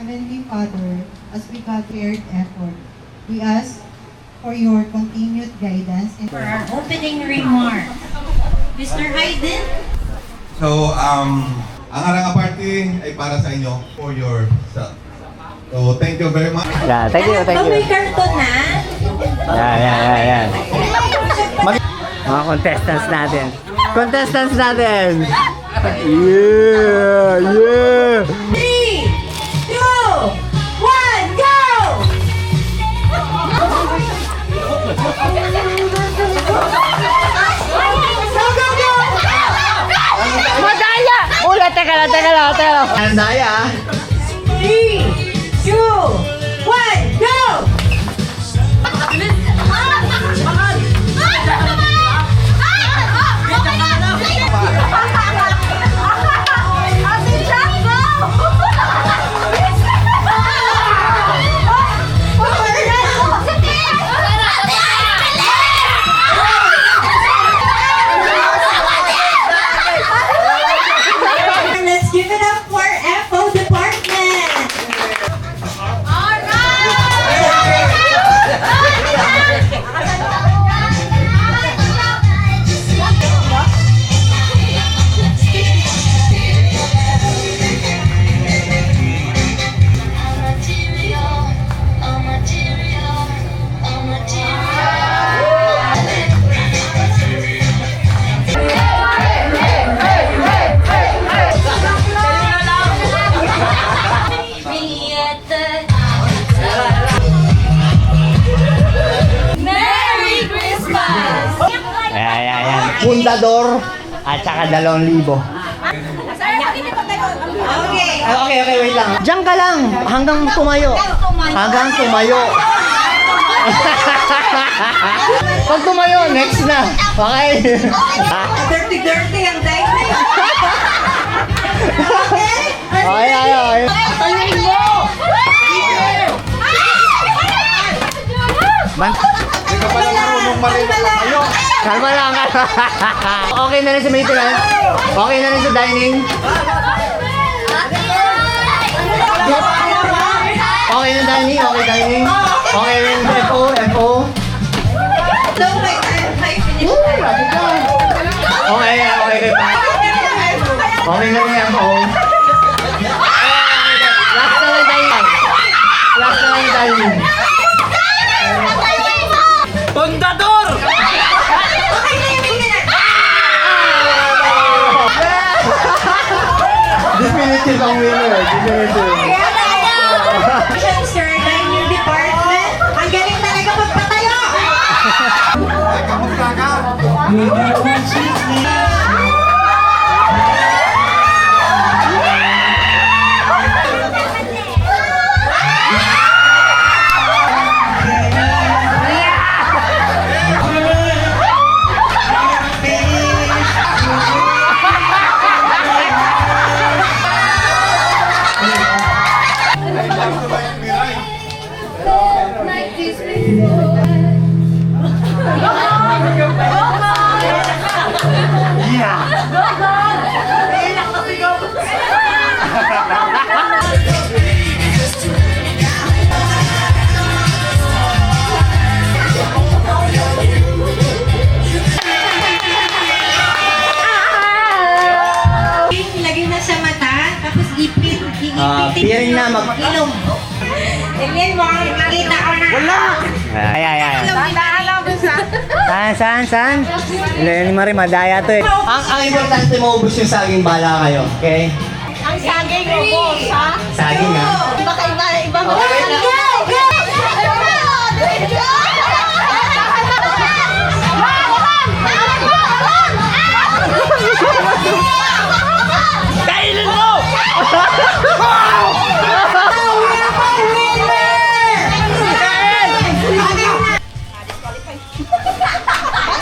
Heavenly Father, as we gathered effort, we ask for your continued guidance and For our opening remarks, Mr. Hayden. So, ang Haranga Party ay para sa inyo, for yourself. So, thank you very much. Yeah, thank you, thank May you. karton na. Yan. Mga contestants natin. Contestants natin! Yeah! 3, 2, 1, go! Madaya! Ula, teka lang. Madaya! 3, 2, 1, go! Let's give it up for FO Department! Merry Christmas! Ayan. Fundador at saka 2,000. Okay. Okay, wait lang. Diyan ka lang, hanggang tumayo. Pag tumayo, next na. Okay? Dirty ang dining. Okay. Taluin mo! Hindi ka pala marunong mayo. Kalma lang. Okay na rin sa maintenance. Okay na rin sa dining. Okay na dining. Okay rin sa FO. So, may finish time. Okay kay Pa. Okay na rin ang FO. Last na lang dining. Fundador! Definitive ang winner. Sir, dining department. Ang galing talaga magpatayo. Kamusta ka? Lagay na sa mata, tapos ipitin Piring na ilong. Tingin mo, nakita ko na. Wala! Ayan. Saan? Hindi mo rin madaya to eh. Ang importante maubos yung saging bala kayo, okay? Ang sagay ko po, sa? Saging ha? Baka iba mo. Okay. Kainin mo!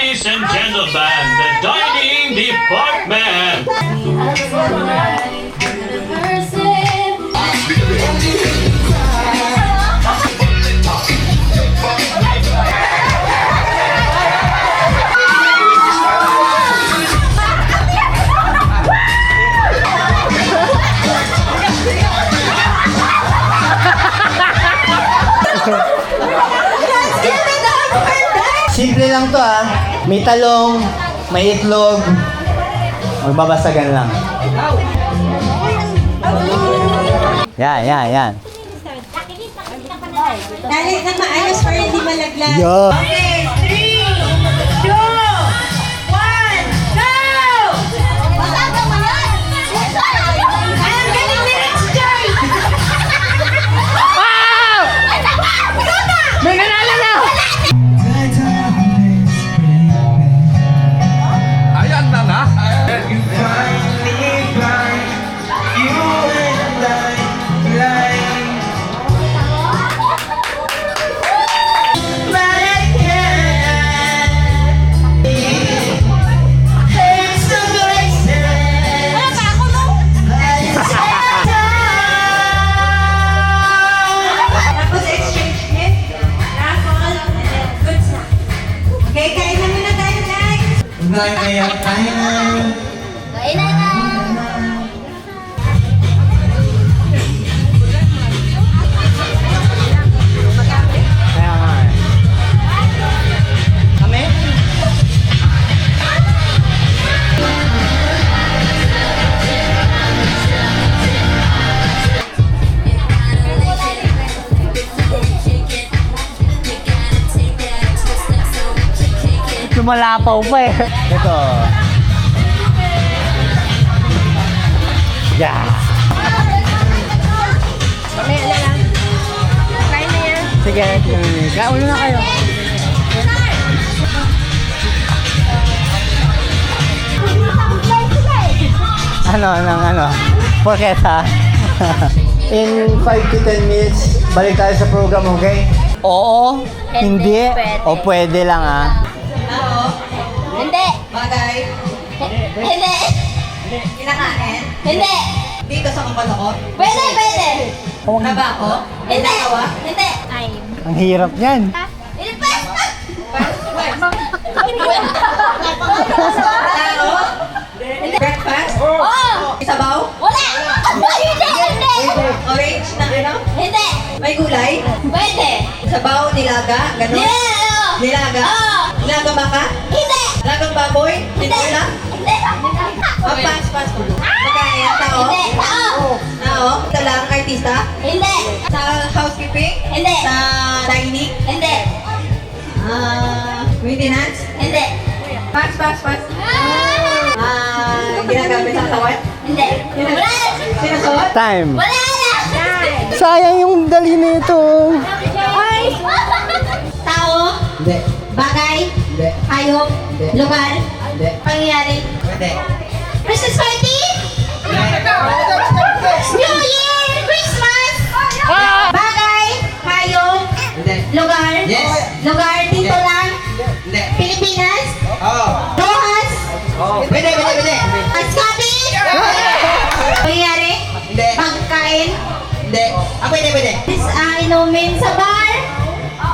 Ladies and gentlemen, the dining department! to ah. May talong, may itlog. Magbabasagan lang. Yan. Dali na maayos para hindi malaglag. Yo. Okay, 3, 2, 1, go! Ang galing ni Rich Joy! May nanalo na! Ayan na na. Tapos exchange gift, raffle, and then goods na. Okay, kain na muna tayo, guys. Kaya nga eh. Kami? Lumalapaw pa eh. Ito. Yeah. Sige, kaulo na kayo. Ano? Forget ha? In 5 to 10 minutes, balik tayo sa program, okay? Oo, hindi, o pwede lang ah. Oo. Hindi. Bagay. Hindi. Kinakain. Hindi. Dito sa kapalo ko. Pwede, pwede. Trabaho. Hindi. Ginagawa. Hindi. Ay. Ang hirap yan. Hindi pa. Tao. Breakfast. Oo. Sabaw. Wala. Hindi. Orange na ano. Hindi. May gulay. Pwede. Sabaw, nilaga. Ganon. Hindi. Nilaga. Oo. Nilaga baka. Hindi. Nilagang baboy. Hindi. Tinola. Hindi. Oh, pass. Pagkain. Tao. Hindi. Tao. Tao. Ito lang, artista. Hindi. Sa housekeeping. Hindi. Sa dining. Hindi. Maintenance. Hindi. Pass. Ginagamit sa katawan. Hindi. Wala. Sinusuot. Time. Wala na. Sayang yung dali nito. Ay. Tao. Hindi. Bagay. Hindi. Hayop. Hindi. Lugar. Hindi. Pangyayari. Pwede. Christmas party. New Year. Christmas. Bagay. Hayop. Hindi. Lugar. Yes. Lugar dito Yes. lang. Hindi. Pilipinas. Oo. Rojas. Pwede. Ascapi. Pangyayari. Hindi. Pagkain. Hindi. Pwede. Inumin sa bar.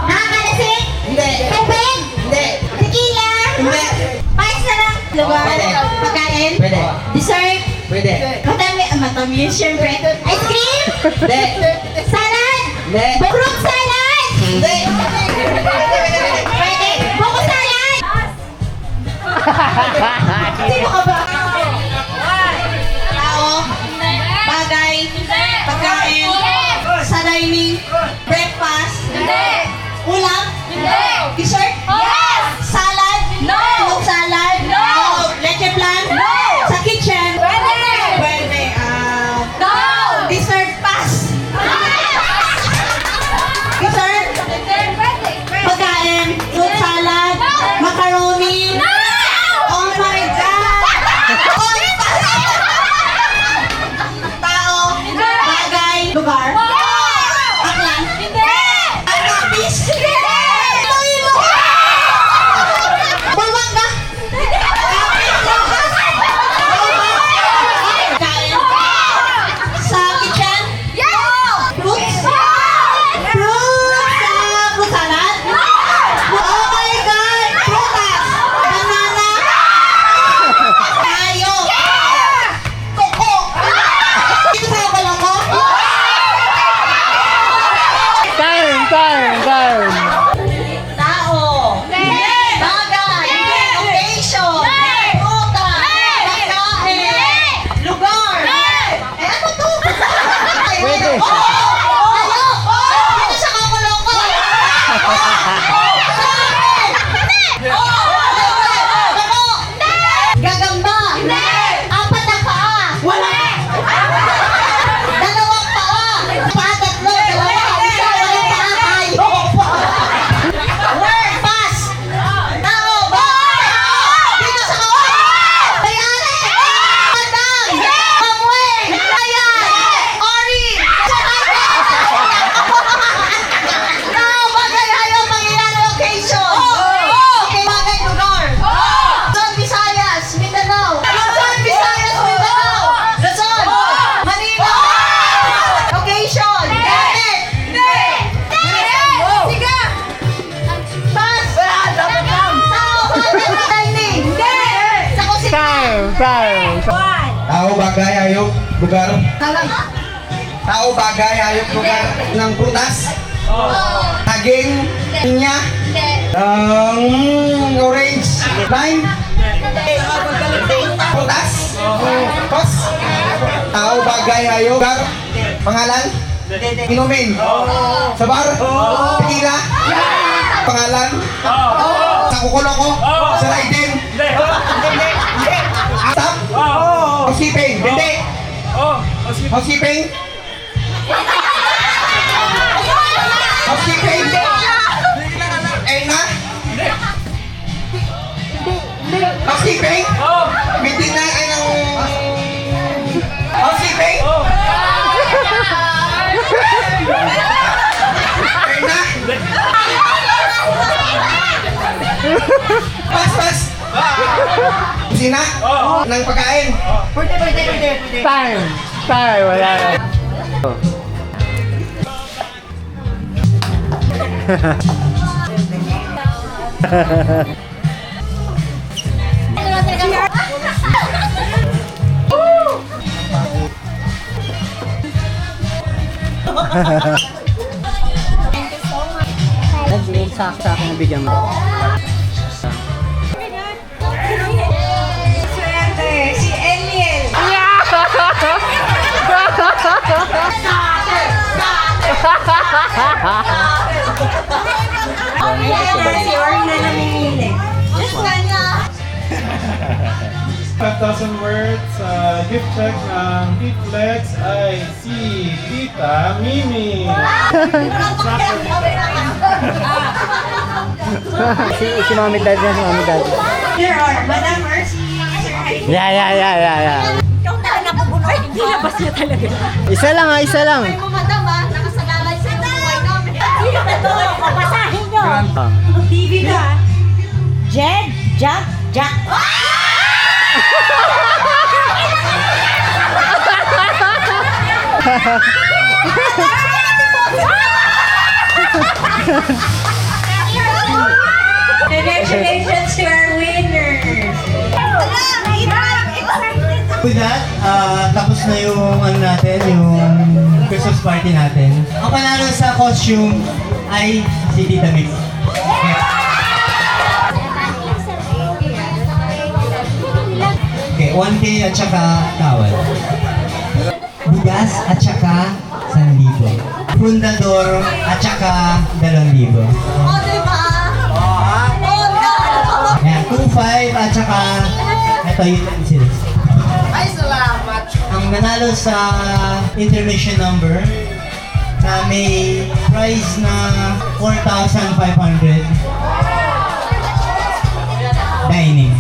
Nakakalasing. Hindi. Tubig. Hindi. Tequila. Hindi. Pais na lang. Lugar. Pwede. Pagkain. Pwede. Dessert. Pwede. Matamis, syempre. Ice cream. Hindi. Salad. Hindi. Fruit salad. Hindi. Pwede. Buko salad. Sino ka ba? Tao. Bagay. Pagkain. Sa dining. Breakfast. Ulam. Dessert. Yes. Salad. No. Fruit salad. No. Leche plan. No. Sa kitchen. Pwede. No. Dessert pass. Dessert. Pagkain. Fruit salad. Macaroni. No. Oh my God. bagay, hayop, lugar. Tao, bagay, hayop, lugar ng prutas. Saging, pinya, orange, lime, prutas, kos, tao, bagay, hayop, lugar, pangalan, inumin, sa bar, tequila, pangalan, sa kukuloko, sa raidin, stop, housekeeping, hindi, housekeeping, housekeeping, na, housekeeping, meeting na ay ng housekeeping, na, pas, kusina, ng pagkain, Time. Time. Wala na. Sa akin na bigyan mo. Swerte, si Eliel. Si Orna namimili. Just kanya. 5,000 words, gift check ng Hitflex ay si Tita Mimi. Si Mami Dad na, si Mami Dad. Your Honor, Madam Mercy, Sir Heidi. Yeah. Ikaw talaga pabuno. Ay, nilabas niya talaga. Isa lang ha, isa lang. Ay mo, Madam nakasalalay sa buhay namin. Sino ba ito? Papasahin nyo. TV ka. Jed, Jack. Congratulations to our winners! With that, tapos na yung ano natin, yung Christmas party natin. Ang panalo sa costume ay si Tita Mix. Okay, 1K at saka tawad. Bigas at saka 1,000. Fundador at saka 2,000. Ayan, 2,500 at saka ito yung utensil. Ay, salamat. Ang nanalo sa intermission number na may prize na 4,500 dining.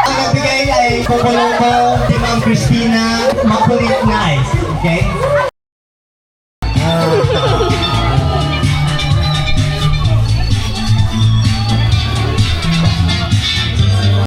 Ang nagbigay ay Pocoloko, si Ma'am Christina, makulit na ice. Okay?